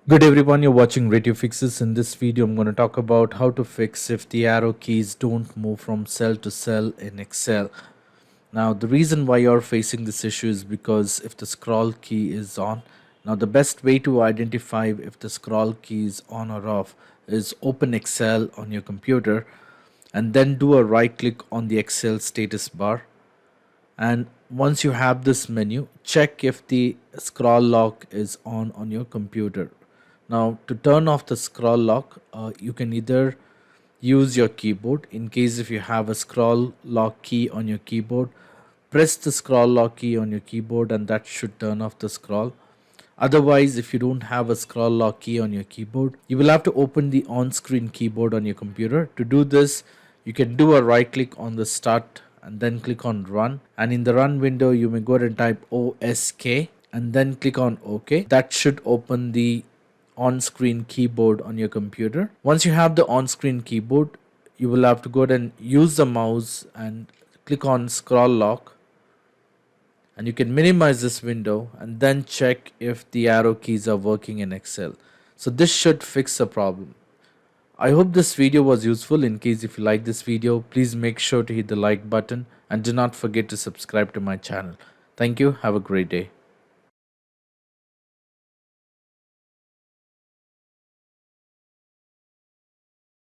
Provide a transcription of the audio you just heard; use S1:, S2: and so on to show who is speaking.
S1: Good everyone, you're watching Radio Fixes. In this video, I'm going to talk about how to fix if the arrow keys don't move from cell to cell in Excel. Now, the reason why you're facing this issue is because if the scroll key is on, now the best way to identify if the scroll key is on or off is open Excel on your computer and then do a right click on the Excel status bar, and once you have this menu, check if the scroll lock is on your computer. Now to turn off the scroll lock, you can either use your keyboard. In case if you have a scroll lock key on your keyboard, press the scroll lock key on your keyboard and that should turn off the scroll. Otherwise, if you don't have a scroll lock key on your keyboard, you will have to open the on-screen keyboard on your computer. To do this, you can do a right click on the start and then click on run, and in the run window you may go ahead and type OSK and then click on OK. That should open the on-screen keyboard on your computer. Once you have the on-screen keyboard, you will have to go ahead and use the mouse and click on scroll lock, and you can minimize this window and then check if the arrow keys are working in Excel. So this should fix the problem. I hope this video was useful. In case if you like this video, please make sure to hit the like button and do not forget to subscribe to my channel. Thank you. Have a great day.